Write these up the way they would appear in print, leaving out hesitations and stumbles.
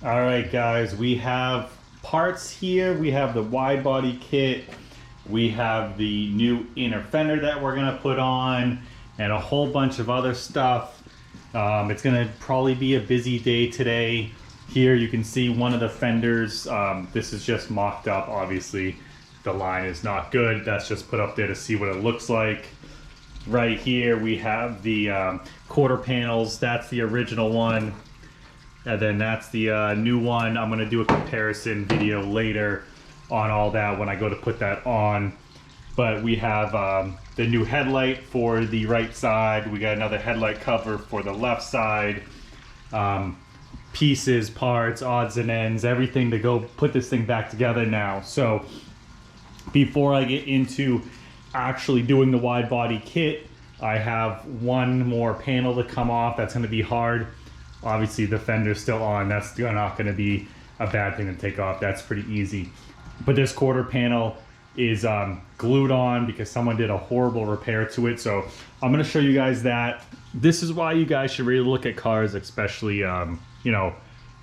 All right, guys, we have parts here. We have the wide body kit. We have the new inner fender that we're gonna put on and a whole bunch of other stuff. It's gonna probably be a busy day today. Here you can see one of the fenders. This is just mocked up. Obviously, the line is not good. That's just put up there to see what it looks like. Right here we have the quarter panels. That's the original one. And then that's the new one. I'm gonna do a comparison video later on all that when I go to put that on. But we have the new headlight for the right side. We got another headlight cover for the left side. Pieces, parts, odds and ends, everything to go put this thing back together now. So before I get into actually doing the wide body kit, I have one more panel to come off. That's gonna be hard. Obviously the fender's still on. That's not gonna be a bad thing to take off. That's pretty easy. But this quarter panel is glued on because someone did a horrible repair to it. So I'm gonna show you guys that. This is why you guys should really look at cars, especially you know,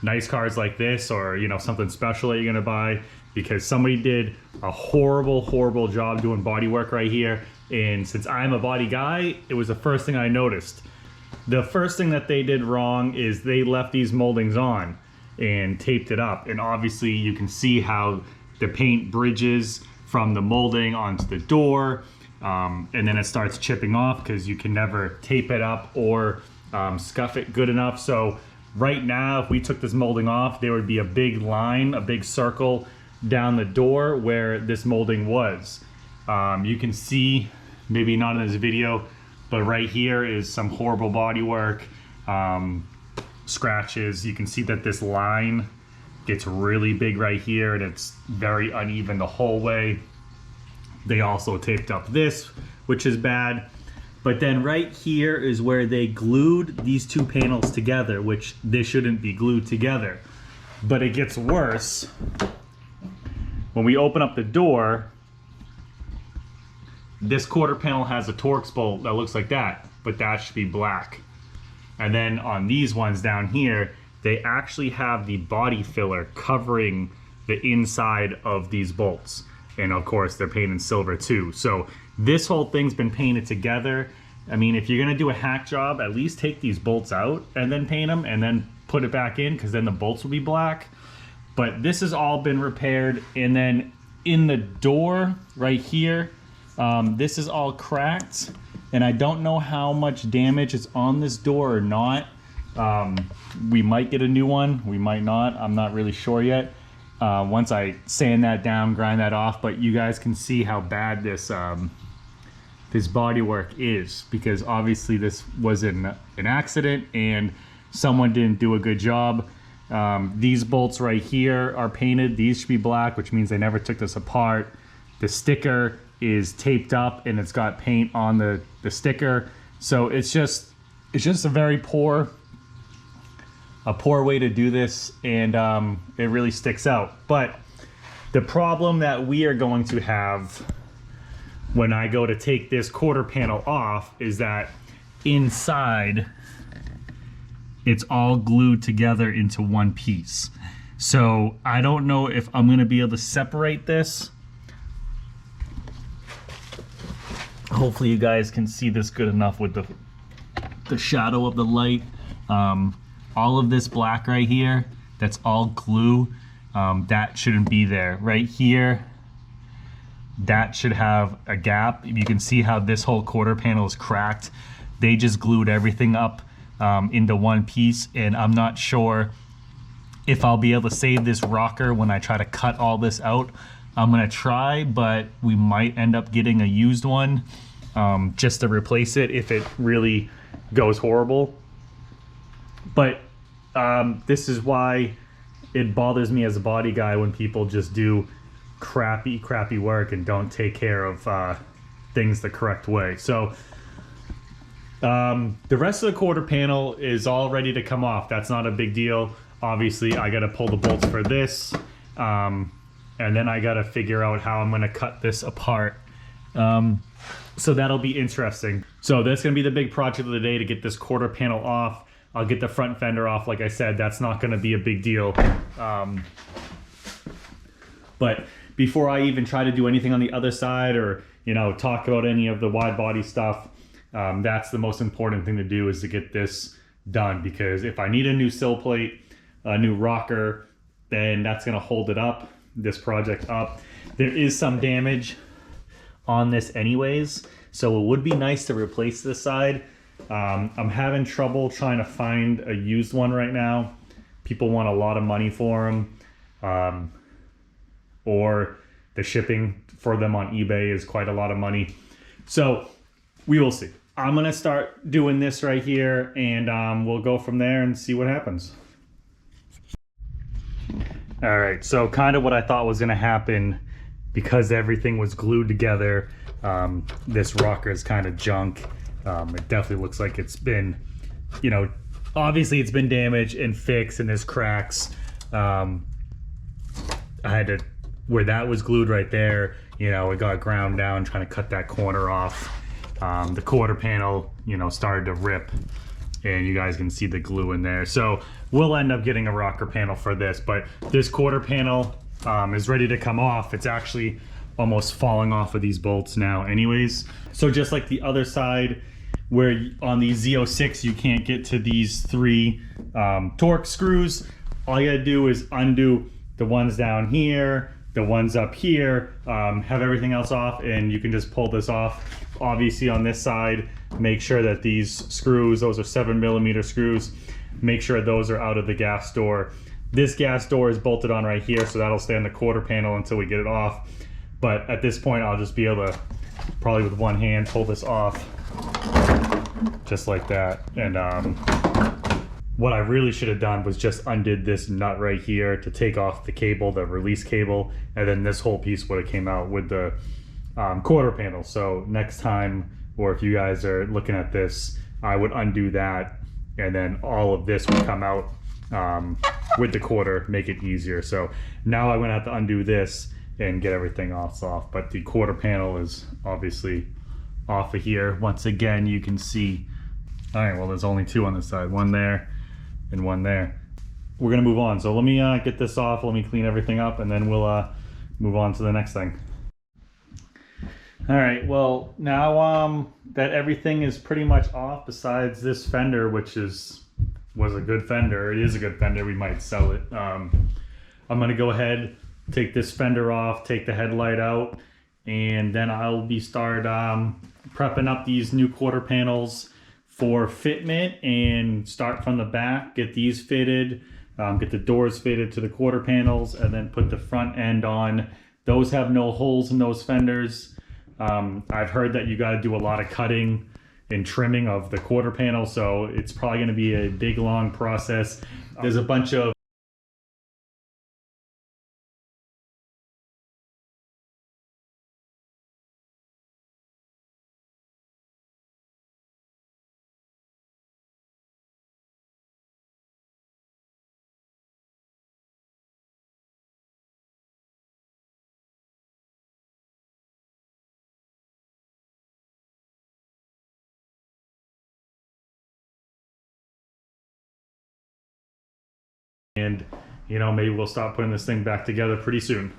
nice cars like this, or you know, something special that you're gonna buy, because somebody did a horrible job doing body work right here. And since I'm a body guy, it was the first thing I noticed. The first thing that they did wrong is they left these moldings on and taped it up. And obviously you can see how the paint bridges from the molding onto the door. And then it starts chipping off because you can never tape it up or scuff it good enough. So right now, if we took this molding off, there would be a big line, a big circle down the door where this molding was. You can see, maybe not in this video, but right here is some horrible body work, scratches. You can see that this line gets really big right here, and it's very uneven the whole way. They also taped up this, which is bad. But then right here is where they glued these two panels together, which they shouldn't be glued together. But it gets worse. When we open up the door, this quarter panel has a Torx bolt that looks like that, but that should be black. And then on these ones down here, they actually have the body filler covering the inside of these bolts. And of course, they're painted silver too. So this whole thing's been painted together. I mean, if you're gonna do a hack job, at least take these bolts out and then paint them and then put it back in, because then the bolts will be black. But this has all been repaired. And then in the door right here, this is all cracked, and I don't know how much damage is on this door or not. We might get a new one, we might not, I'm not really sure yet. Once I sand that down, grind that off, but you guys can see how bad this this bodywork is, because obviously this was an accident and someone didn't do a good job. These bolts right here are painted. These should be black, which means they never took this apart. The sticker is taped up and it's got paint on the sticker. So it's just a very poor way to do this, and it really sticks out. But the problem that we are going to have when I go to take this quarter panel off is that inside it's all glued together into one piece. So I don't know if I'm gonna be able to separate this. Hopefully you guys can see this good enough with the shadow of the light. All of this black right here, that's all glue. That shouldn't be there. Right here, that should have a gap. You can see how this whole quarter panel is cracked. They just glued everything up into one piece, and I'm not sure if I'll be able to save this rocker when I try to cut all this out. I'm gonna try, but we might end up getting a used one just to replace it if it really goes horrible. But this is why it bothers me as a body guy when people just do crappy work and don't take care of things the correct way. So the rest of the quarter panel is all ready to come off. That's not a big deal. Obviously I gotta pull the bolts for this, and then I gotta figure out how I'm gonna cut this apart. So that'll be interesting. So that's gonna be the big project of the day, to get this quarter panel off. I'll get the front fender off. Like I said, that's not going to be a big deal. But before I even try to do anything on the other side, or talk about any of the wide body stuff, that's the most important thing to do, is to get this done. Because if I need a new sill plate, a new rocker, then that's going to hold it up, this project up. There is some damage on this anyways, so it would be nice to replace this side. I'm having trouble trying to find a used one right now. People want a lot of money for them, or the shipping for them on eBay is quite a lot of money. So we will see. I'm gonna start doing this right here, and we'll go from there and see what happens. All right, so kind of what I thought was gonna happen, because everything was glued together. This rocker is kind of junk. It definitely looks like it's been, obviously it's been damaged and fixed, and there's cracks. I had to, where that was glued right there, it got ground down trying to cut that corner off. The quarter panel, started to rip, and you guys can see the glue in there. So we'll end up getting a rocker panel for this, but this quarter panel is ready to come off. It's actually almost falling off of these bolts now anyways. So just like the other side, where on the Z06 you can't get to these 3 torque screws, all you gotta do is undo the ones down here, the ones up here, have everything else off, and you can just pull this off. Obviously on this side, make sure that these screws, those are 7mm screws, make sure those are out of the gas door. This gas door is bolted on right here, so that'll stay on the quarter panel until we get it off. But at this point, I'll just be able to, probably with one hand, pull this off just like that. And what I really should have done was just undid this nut right here to take off the cable, the release cable, and then this whole piece would have came out with the quarter panel. So next time, or if you guys are looking at this, I would undo that, and then all of this would come out with the quarter, make it easier. So now I'm gonna have to undo this and get everything off, but the quarter panel is obviously off of here. Once again, you can see, all right, well, there's only 2 on this side, one there and one there. We're gonna move on. So let me get this off, let me clean everything up, and then we'll move on to the next thing. All right, well, now that everything is pretty much off, besides this fender, which was a good fender, it is a good fender, we might sell it. I'm gonna go ahead, take this fender off, take the headlight out, and then I'll be prepping up these new quarter panels for fitment, and start from the back, get these fitted, get the doors fitted to the quarter panels, and then put the front end on. Those have no holes in those fenders. I've heard that you got to do a lot of cutting and trimming of the quarter panel, so it's probably going to be a big long process. There's a bunch of and maybe we'll start putting this thing back together pretty soon.